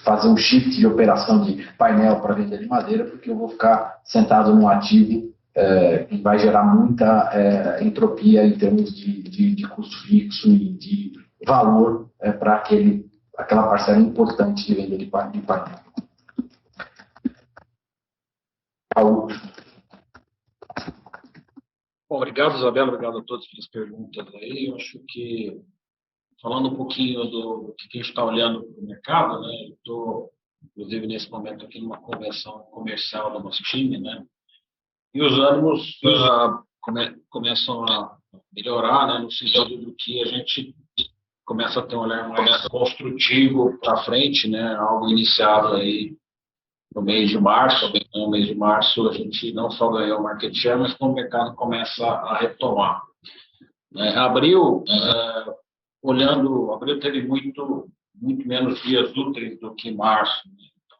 fazer um shift de operação de painel para venda de madeira, porque eu vou ficar sentado num ativo que vai gerar muita entropia em termos de custo fixo e de valor para aquela parcela importante de venda de painel. Raul. Bom, obrigado, Isabela, obrigado a todos pelas perguntas aí. Eu acho que, falando um pouquinho do que a gente está olhando para o mercado, né? Eu estou, inclusive, nesse momento aqui numa convenção comercial do nosso time, né? E os ânimos começam a melhorar, né? No sentido do que a gente começa a ter um olhar mais construtivo para frente, né? Algo iniciado aí no mês de março. No mês de março a gente não só ganhou o market share, mas o mercado começa a retomar. Abril, abril teve muito menos dias úteis do que março, né? Então,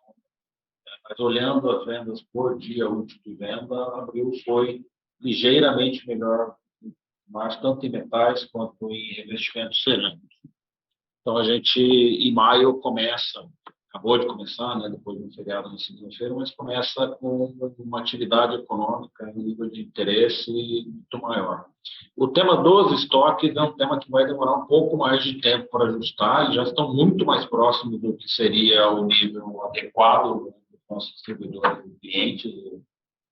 mas olhando as vendas por dia útil de venda, abril foi ligeiramente melhor que março, tanto em metais quanto em revestimentos cerâmicos. Então a gente, em maio, acabou de começar, né, depois do feriado na segunda-feira, mas começa com uma atividade econômica em nível de interesse muito maior. O tema dos estoques é um tema que vai demorar um pouco mais de tempo para ajustar, eles já estão muito mais próximos do que seria o nível adequado dos nossos distribuidores e clientes.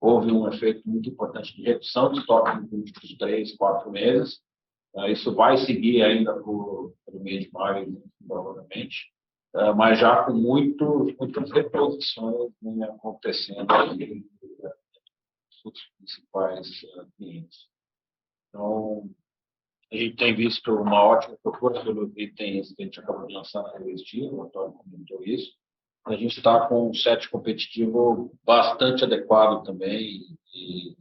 Houve um efeito muito importante de redução de estoque nos últimos 3, 4 meses. Isso vai seguir ainda pelo mês de maio, provavelmente. Mas já com muitas reposições, né, acontecendo aí os principais clientes. Então, a gente tem visto uma ótima procura pelos itens que a gente acabou de lançar na Revestir, o Antônio comentou isso. A gente está com um set competitivo bastante adequado também e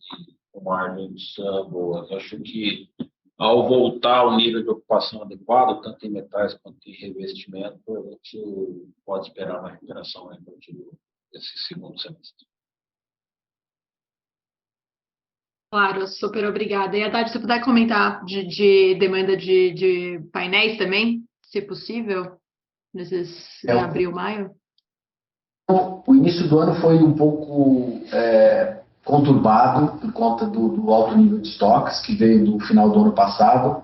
com margens boas. Acho que ao voltar ao nível de ocupação adequado, tanto em metais quanto em revestimento, a gente pode esperar uma recuperação a partir desse segundo semestre. Claro, super obrigada. E Haddad, se você puder comentar de demanda de painéis também, se possível, nesses abril, maio? O início do ano foi um pouco conturbado por conta do alto nível de estoques que veio do final do ano passado. O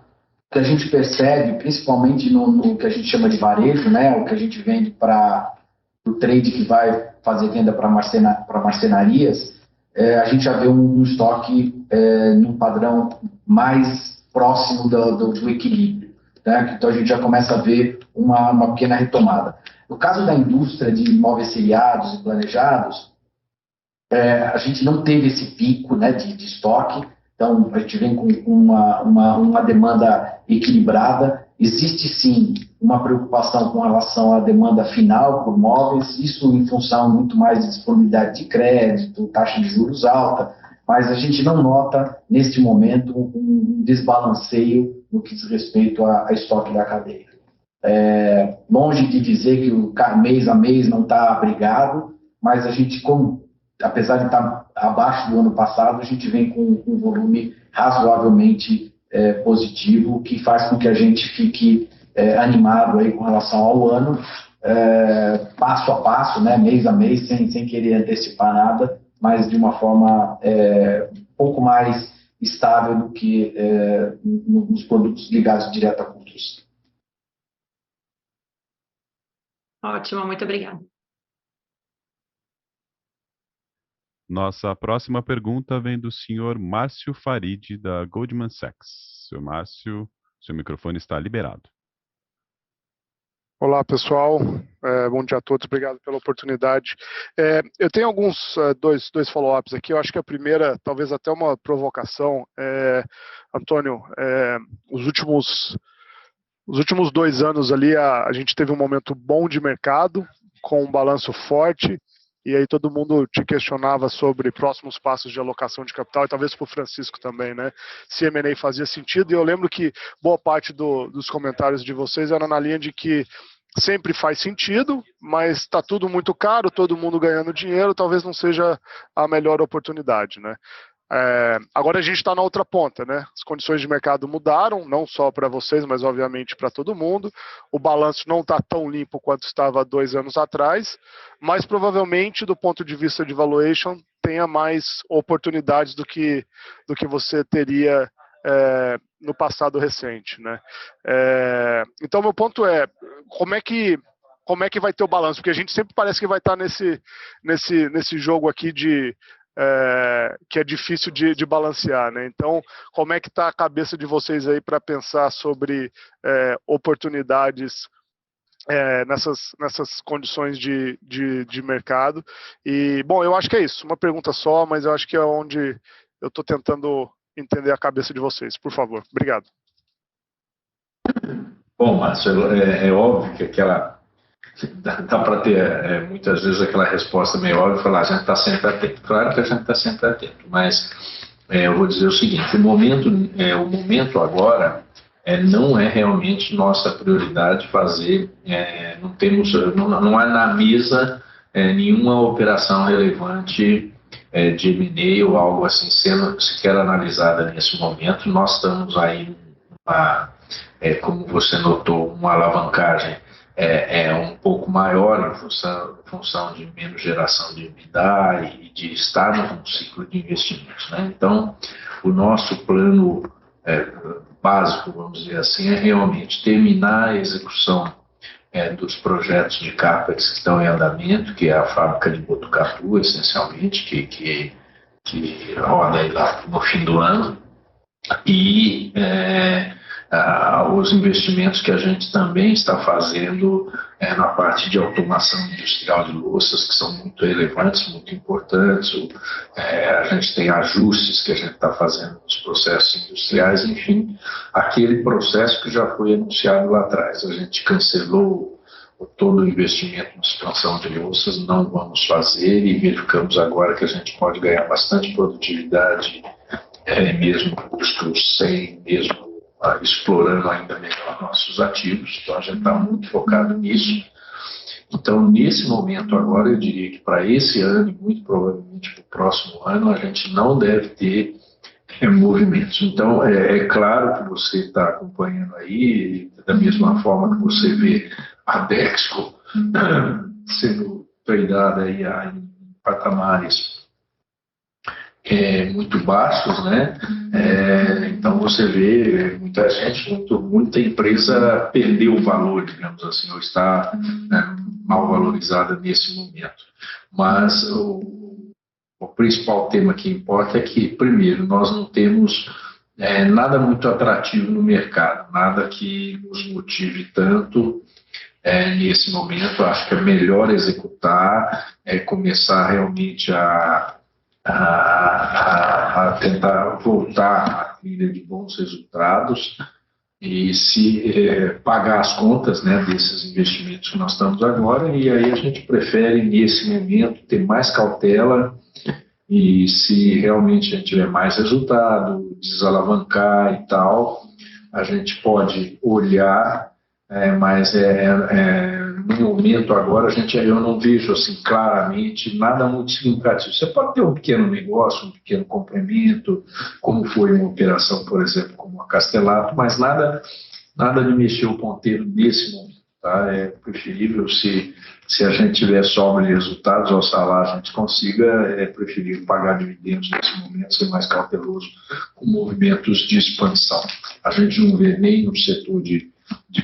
que a gente percebe, principalmente no que a gente chama de varejo, né, o que a gente vende para o trade que vai fazer venda para marcenarias, a gente já vê um estoque num padrão mais próximo do equilíbrio, né? Então a gente já começa a ver uma pequena retomada. No caso da indústria de imóveis seriados e planejados, a gente não teve esse pico, né, de estoque, então a gente vem com uma demanda equilibrada. Existe sim uma preocupação com relação à demanda final por móveis, isso em função muito mais de disponibilidade de crédito, taxa de juros alta, mas a gente não nota neste momento um desbalanceio no que diz respeito a estoque da cadeia. Longe de dizer que o mês a mês não está abrigado, mas a gente, apesar de estar abaixo do ano passado, a gente vem com um volume razoavelmente positivo, que faz com que a gente fique animado aí com relação ao ano, passo a passo, né, mês a mês, sem querer antecipar nada, mas de uma forma um pouco mais estável do que nos produtos ligados direto à construção. Ótimo, muito obrigada. Nossa próxima pergunta vem do senhor Márcio Farid, da Goldman Sachs. Senhor Márcio, seu microfone está liberado. Olá, pessoal. Bom dia a todos. Obrigado pela oportunidade. Eu tenho dois follow-ups aqui. Eu acho que a primeira, talvez até uma provocação. Antônio, os últimos 2 anos ali, a gente teve um momento bom de mercado, com um balanço forte, e aí todo mundo te questionava sobre próximos passos de alocação de capital, e talvez para o Francisco também, né? Se M&A fazia sentido, e eu lembro que boa parte dos comentários de vocês era na linha de que sempre faz sentido, mas está tudo muito caro, todo mundo ganhando dinheiro, talvez não seja a melhor oportunidade, né? Agora a gente está na outra ponta, né? As condições de mercado mudaram, não só para vocês, mas obviamente para todo mundo. O balanço não está tão limpo quanto estava 2 anos atrás, mas provavelmente, do ponto de vista de valuation, tenha mais oportunidades do que você teria no passado recente, né? Então, meu ponto é, como é que vai ter o balanço? Porque a gente sempre parece que vai estar nesse jogo aqui que é difícil de balancear, né? Então, como é que está a cabeça de vocês aí para pensar sobre oportunidades nessas condições de mercado? E, bom, eu acho que é isso, uma pergunta só, mas eu acho que é onde eu estou tentando entender a cabeça de vocês. Por favor, obrigado. Bom, Márcio, é óbvio que dá para ter muitas vezes aquela resposta meio óbvia, falar, a gente está sempre atento. Claro que a gente está sempre atento, mas eu vou dizer o seguinte, o momento agora não é realmente nossa prioridade fazer, não há na mesa nenhuma operação relevante de M&A ou algo assim sendo sequer analisada nesse momento. Nós estamos aí, como você notou, uma alavancagem um pouco maior em função de menos geração de EBITDA e de estar num ciclo de investimentos, né? Então, o nosso plano básico, vamos dizer assim, é realmente terminar a execução dos projetos de CAPEX que estão em andamento, que é a fábrica de Botucatu, essencialmente, que roda aí lá no fim do ano, e os investimentos que a gente também está fazendo na parte de automação industrial de louças, que são muito relevantes, muito importantes. A gente tem ajustes que a gente está fazendo nos processos industriais, enfim, aquele processo que já foi anunciado lá atrás. A gente cancelou todo o investimento em expansão de louças, não vamos fazer, e verificamos agora que a gente pode ganhar bastante produtividade, mesmo custos sem mesmo explorando ainda melhor nossos ativos. Então a gente está muito focado nisso. Então, nesse momento agora, eu diria que para esse ano e muito provavelmente para o próximo ano, a gente não deve ter movimentos. Então, é claro que você está acompanhando aí, da mesma forma que você vê a Dexco sendo tradeada aí em patamares muito baixos, né? Então você vê muita gente, muita empresa perdeu o valor, digamos assim, ou está mal valorizada nesse momento. Mas o principal tema que importa é que, primeiro, nós não temos nada muito atrativo no mercado, nada que nos motive tanto nesse momento. Acho que é melhor executar, começar realmente a tentar voltar à trilha de bons resultados e se pagar as contas, né, desses investimentos que nós estamos agora. E aí a gente prefere, nesse momento, ter mais cautela e, se realmente a gente tiver mais resultado, desalavancar e tal, a gente pode olhar, mas no momento agora eu não vejo assim claramente nada muito significativo. Você pode ter um pequeno negócio, um pequeno complemento, como foi uma operação, por exemplo, como a Castelatto, mas nada de mexer o ponteiro nesse momento. Tá? É preferível, se a gente tiver sobra de resultados, oxalá a gente consiga, é preferível pagar dividendos nesse momento, ser mais cauteloso com movimentos de expansão. A gente não vê nem no setor de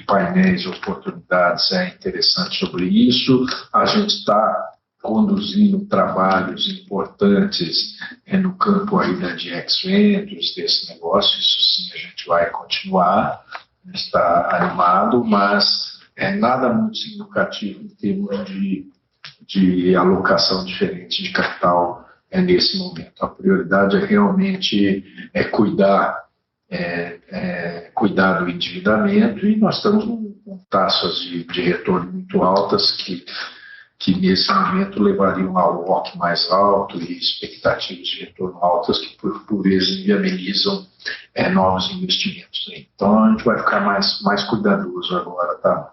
painéis oportunidades interessantes sobre isso. A gente está conduzindo trabalhos importantes no campo ainda de ex-ventures, desse negócio. Isso sim, a gente vai continuar, está animado, mas nada muito significativo em termos de alocação diferente de capital nesse momento. A prioridade é realmente cuidar do endividamento, e nós estamos com taxas de retorno muito altas que nesse momento levariam ao ROC mais alto e expectativas de retorno altas que por vezes inviabilizam novos investimentos. Então a gente vai ficar mais cuidadoso agora, tá?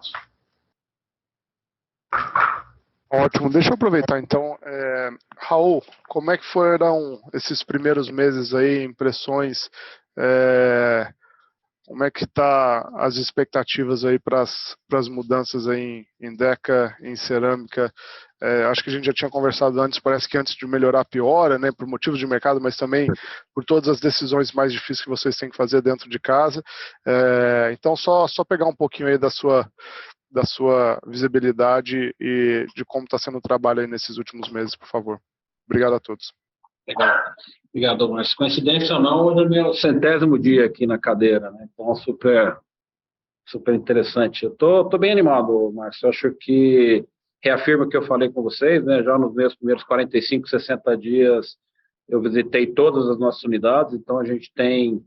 Ótimo, deixa eu aproveitar então. Raul, como é que foram esses primeiros meses aí, impressões? Como é que tá as expectativas aí para as mudanças aí em Deca, em cerâmica? Acho que a gente já tinha conversado antes, parece que antes de melhorar piora, né, por motivos de mercado, mas também por todas as decisões mais difíceis que vocês têm que fazer dentro de casa. Então, só pegar um pouquinho aí da sua visibilidade e de como está sendo o trabalho aí nesses últimos meses, por favor. Obrigado a todos. Legal. Obrigado, Márcio. Coincidência ou não, hoje é meu 100º dia aqui na cadeira, né? Então, super interessante. Eu tô bem animado, Márcio. Eu acho que reafirma o que eu falei com vocês, né? Já nos meus primeiros 45, 60 dias, eu visitei todas as nossas unidades, então a gente tem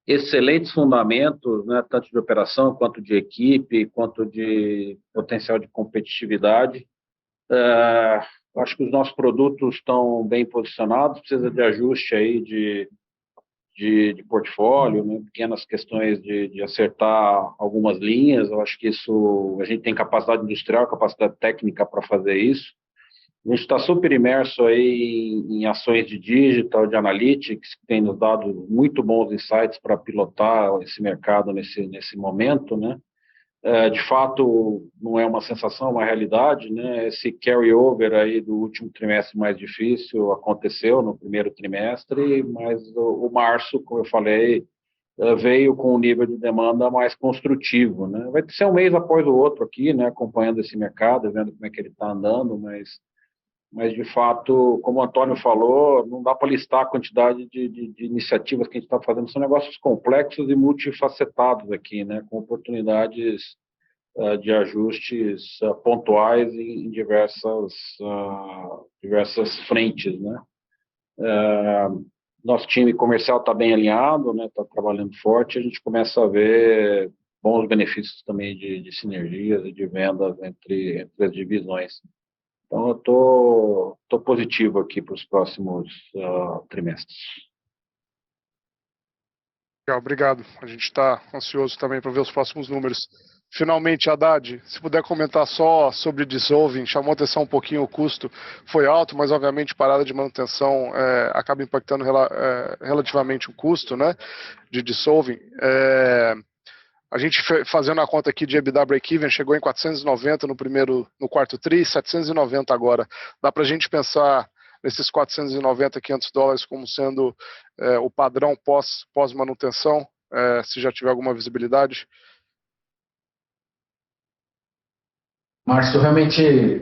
excelentes fundamentos, né? Tanto de operação, quanto de equipe, quanto de potencial de competitividade. Acho que os nossos produtos estão bem posicionados, precisa de ajuste aí de portfólio, né? Pequenas questões de acertar algumas linhas. Eu acho que isso, a gente tem capacidade industrial, capacidade técnica para fazer isso. A gente está super imerso aí em ações de digital, de analytics, que tem nos dado muito bons insights para pilotar esse mercado nesse momento, né? De fato, não é uma sensação, é uma realidade, né? Esse carry-over aí do último trimestre mais difícil aconteceu no primeiro trimestre, mas o março, como eu falei, veio com um nível de demanda mais construtivo, né? Vai ser um mês após o outro aqui, né? Acompanhando esse mercado, vendo como é que ele está andando, mas de fato, como o Antônio falou, não dá para listar a quantidade de iniciativas que a gente está fazendo. São negócios complexos e multifacetados aqui, né, com oportunidades de ajustes pontuais em diversas frentes, né. Nosso time comercial está bem alinhado, né, está trabalhando forte, a gente começa a ver bons benefícios também de sinergias e de vendas entre as divisões. Então, eu tô positivo aqui para os próximos trimestres. Obrigado. A gente está ansioso também para ver os próximos números. Finalmente, Haddad, se puder comentar só sobre dissolving, chamou atenção um pouquinho o custo, foi alto, mas obviamente parada de manutenção acaba impactando relativamente o custo, né, de dissolving. A gente fazendo a conta aqui de EBITDA break-even chegou em 490 no quarto tri, 790 agora. Dá para a gente pensar nesses 490, $500 como sendo o padrão pós-manutenção, se já tiver alguma visibilidade? Márcio, realmente,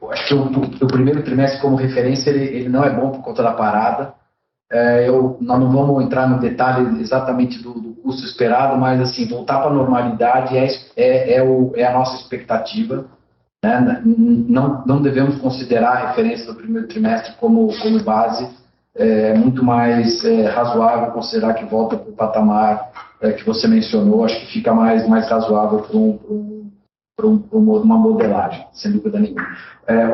acho que o primeiro trimestre como referência, ele não é bom por conta da parada. Nós não vamos entrar no detalhe exatamente do custo esperado, mas assim, voltar para a normalidade é a nossa expectativa, né? Não devemos considerar a referência do primeiro trimestre como base. É muito mais razoável considerar que volta para o patamar que você mencionou. Acho que fica mais razoável para uma modelagem, sem dúvida nenhuma.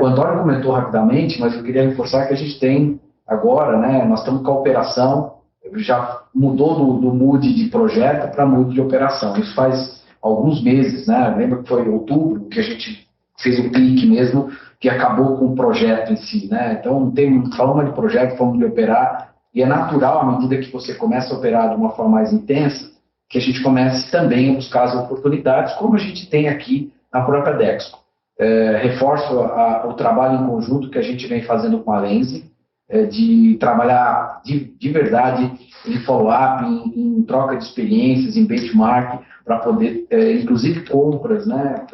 O Antônio comentou rapidamente, mas eu queria reforçar que a gente tem agora, né, nós estamos com a operação, já mudou do mood de projeto para mood de operação. Isso faz alguns meses, né? Lembra que foi em outubro que a gente fez o clique mesmo, que acabou com o projeto em si, né? Então, falamos de projeto, falamos de operar, e é natural, à medida que você começa a operar de uma forma mais intensa, que a gente comece também a buscar as oportunidades, como a gente tem aqui na própria Dexco. Reforço o trabalho em conjunto que a gente vem fazendo com a Lenze, de trabalhar de verdade em follow-up, em troca de experiências, em benchmark, para poder, inclusive compras, né,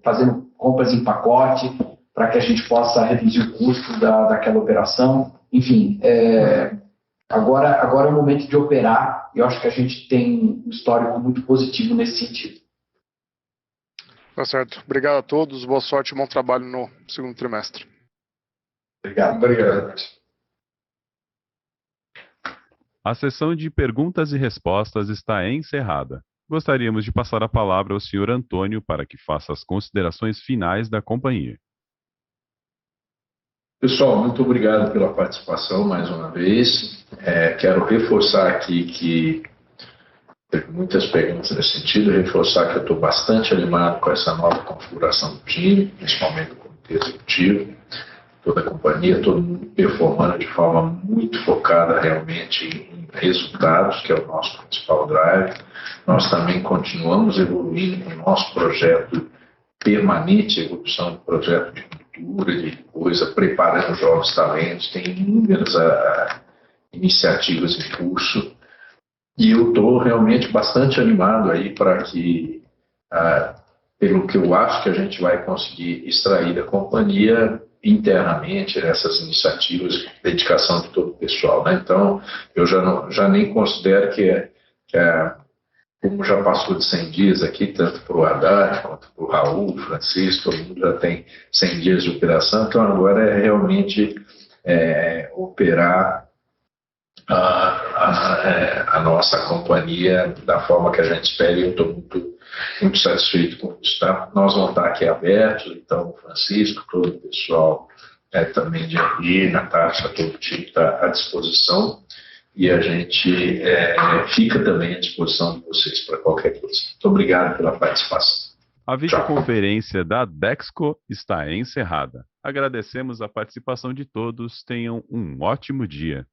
fazendo compras em pacote, para que a gente possa reduzir o custo daquela operação. Enfim, agora é o momento de operar, e eu acho que a gente tem um histórico muito positivo nesse sentido. Tá certo. Obrigado a todos, boa sorte e bom trabalho no segundo trimestre. Obrigado. A sessão de perguntas e respostas está encerrada. Gostaríamos de passar a palavra ao senhor Antônio para que faça as considerações finais da companhia. Pessoal, muito obrigado pela participação mais uma vez. Quero reforçar aqui que teve muitas perguntas nesse sentido, reforçar que eu estou bastante animado com essa nova configuração do time, principalmente com o executivo, toda a companhia, todo mundo performando de forma muito focada realmente em resultados, que é o nosso principal drive. Nós também continuamos evoluindo com o nosso projeto permanente, evolução do projeto de cultura, de coisa, preparando jovens talentos, tem inúmeras iniciativas em curso. E eu estou realmente bastante animado aí para que, pelo que eu acho que a gente vai conseguir extrair da companhia internamente essas iniciativas, dedicação de todo o pessoal, né? Então, eu já nem considero que como já passou de 100 dias aqui, tanto para o Haddad quanto para o Raul, o Francisco, todo mundo já tem 100 dias de operação, então agora é realmente operar a nossa companhia da forma que a gente espera, e eu estou muito satisfeito com isso. Tá? Nós vamos estar aqui abertos, então o Francisco, todo o pessoal também de RI, Natasha, todo o time está à disposição, e a gente fica também à disposição de vocês para qualquer coisa. Muito obrigado pela participação. A videoconferência da Dexco está encerrada. Agradecemos a participação de todos. Tenham um ótimo dia.